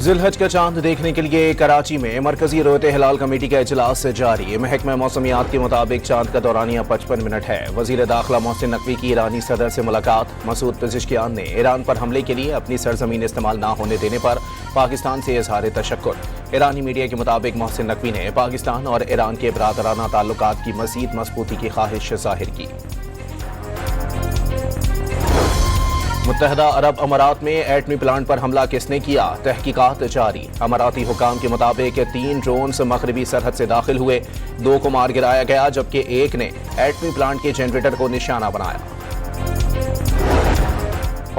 ذوالحج کا چاند دیکھنے کے لیے کراچی میں مرکزی رویت ہلال کمیٹی کا اجلاس جاری۔ محکمہ موسمیات کے مطابق چاند کا دورانیہ 55 منٹ ہے۔ وزیر داخلہ محسن نقوی کی ایرانی صدر سے ملاقات۔ مسعود پزشکیان نے ایران پر حملے کے لیے اپنی سرزمین استعمال نہ ہونے دینے پر پاکستان سے اظہار تشکر۔ ایرانی میڈیا کے مطابق محسن نقوی نے پاکستان اور ایران کے برادرانہ تعلقات کی مزید مضبوطی کی خواہش ظاہر کی۔ متحدہ عرب امارات میں ایٹمی پلانٹ پر حملہ کس نے کیا؟ تحقیقات جاری۔ اماراتی حکام کے مطابق 3 ڈرونز مغربی سرحد سے داخل ہوئے، 2 کو مار گرایا گیا جبکہ ایک نے ایٹمی پلانٹ کے جنریٹر کو نشانہ بنایا۔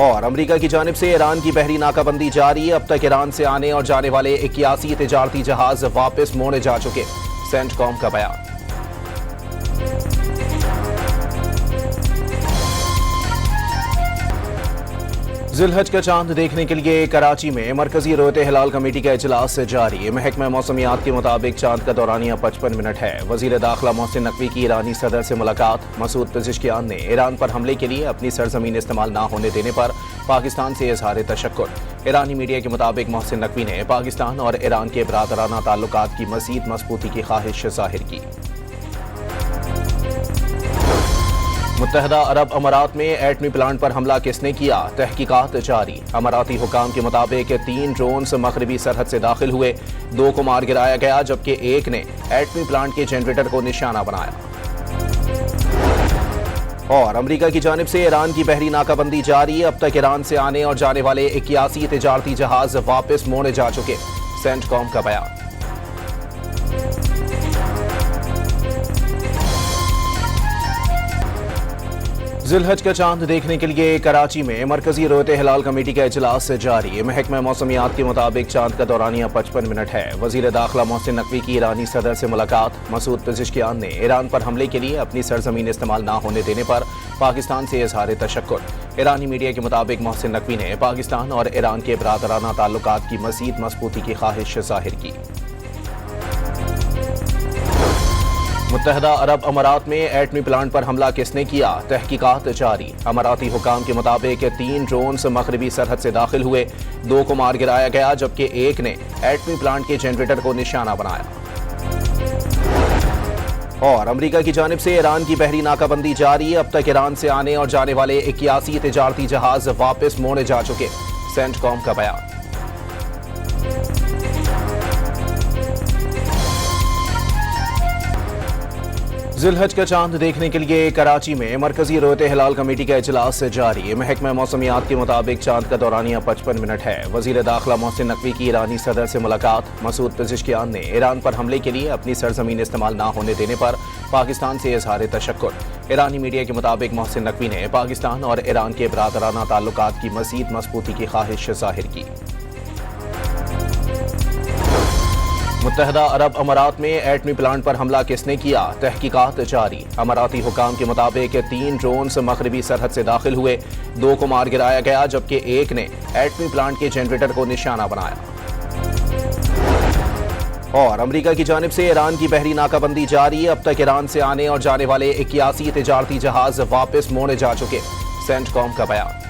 اور امریکہ کی جانب سے ایران کی بحری ناکہ بندی جاری۔ اب تک ایران سے آنے اور جانے والے 81 تجارتی جہاز واپس موڑے جا چکے، سینٹ کام کا بیان۔ ذوالحج کا چاند دیکھنے کے لیے کراچی میں مرکزی رویت ہلال کمیٹی کا اجلاس جاری۔ محکمہ موسمیات کے مطابق چاند کا دورانیہ 55 منٹ ہے۔ وزیر داخلہ محسن نقوی کی ایرانی صدر سے ملاقات۔ مسعود پزشکیان نے ایران پر حملے کے لیے اپنی سرزمین استعمال نہ ہونے دینے پر پاکستان سے اظہار تشکر۔ ایرانی میڈیا کے مطابق محسن نقوی نے پاکستان اور ایران کے برادرانہ تعلقات کی مزید مضبوطی کی خواہش ظاہر کی۔ متحدہ عرب امارات میں ایٹمی پلانٹ پر حملہ کس نے کیا؟ تحقیقات جاری۔ اماراتی حکام کے مطابق 3 ڈرونز مغربی سرحد سے داخل ہوئے، 2 کو مار گرایا گیا جبکہ ایک نے ایٹمی پلانٹ کے جنریٹر کو نشانہ بنایا۔ اور امریکہ کی جانب سے ایران کی بحری ناکہ بندی جاری۔ اب تک ایران سے آنے اور جانے والے 81 تجارتی جہاز واپس موڑے جا چکے، سینٹ کام کا بیان۔ ذوالحج کا چاند دیکھنے کے لیے کراچی میں مرکزی رویت ہلال کمیٹی کا اجلاس جاری۔ محکمہ موسمیات کے مطابق چاند کا دورانیہ 55 منٹ ہے۔ وزیر داخلہ محسن نقوی کی ایرانی صدر سے ملاقات۔ مسعود پزشکیان نے ایران پر حملے کے لیے اپنی سرزمین استعمال نہ ہونے دینے پر پاکستان سے اظہار تشکر۔ ایرانی میڈیا کے مطابق محسن نقوی نے پاکستان اور ایران کے برادرانہ تعلقات کی مزید مضبوطی کی خواہش ظاہر کی۔ متحدہ عرب امارات میں ایٹمی پلانٹ پر حملہ کس نے کیا؟ تحقیقات جاری۔ اماراتی حکام کے مطابق 3 ڈرونز مغربی سرحد سے داخل ہوئے، 2 کو مار گرایا گیا جبکہ ایک نے ایٹمی پلانٹ کے جنریٹر کو نشانہ بنایا۔ اور امریکہ کی جانب سے ایران کی بحری ناکہ بندی جاری۔ اب تک ایران سے آنے اور جانے والے 81 تجارتی جہاز واپس موڑے جا چکے، سینٹ کام کا بیان۔ ذوالحج کا چاند دیکھنے کے لیے کراچی میں مرکزی رویت ہلال کمیٹی کا اجلاس جاری۔ محکمہ موسمیات کے مطابق چاند کا دورانیہ 55 منٹ ہے۔ وزیر داخلہ محسن نقوی کی ایرانی صدر سے ملاقات۔ مسعود پزشکیان نے ایران پر حملے کے لیے اپنی سرزمین استعمال نہ ہونے دینے پر پاکستان سے اظہار تشکر۔ ایرانی میڈیا کے مطابق محسن نقوی نے پاکستان اور ایران کے برادرانہ تعلقات کی مزید مضبوطی کی خواہش ظاہر کی۔ متحدہ عرب امارات میں ایٹمی پلانٹ پر حملہ کس نے کیا؟ تحقیقات جاری۔ اماراتی حکام کے مطابق 3 ڈرونز مغربی سرحد سے داخل ہوئے، 2 کو مار گرایا گیا جبکہ ایک نے ایٹمی پلانٹ کے جنریٹر کو نشانہ بنایا۔ اور امریکہ کی جانب سے ایران کی بحری ناکہ بندی جاری۔ اب تک ایران سے آنے اور جانے والے 81 تجارتی جہاز واپس موڑے جا چکے، سینٹ کام کا بیان۔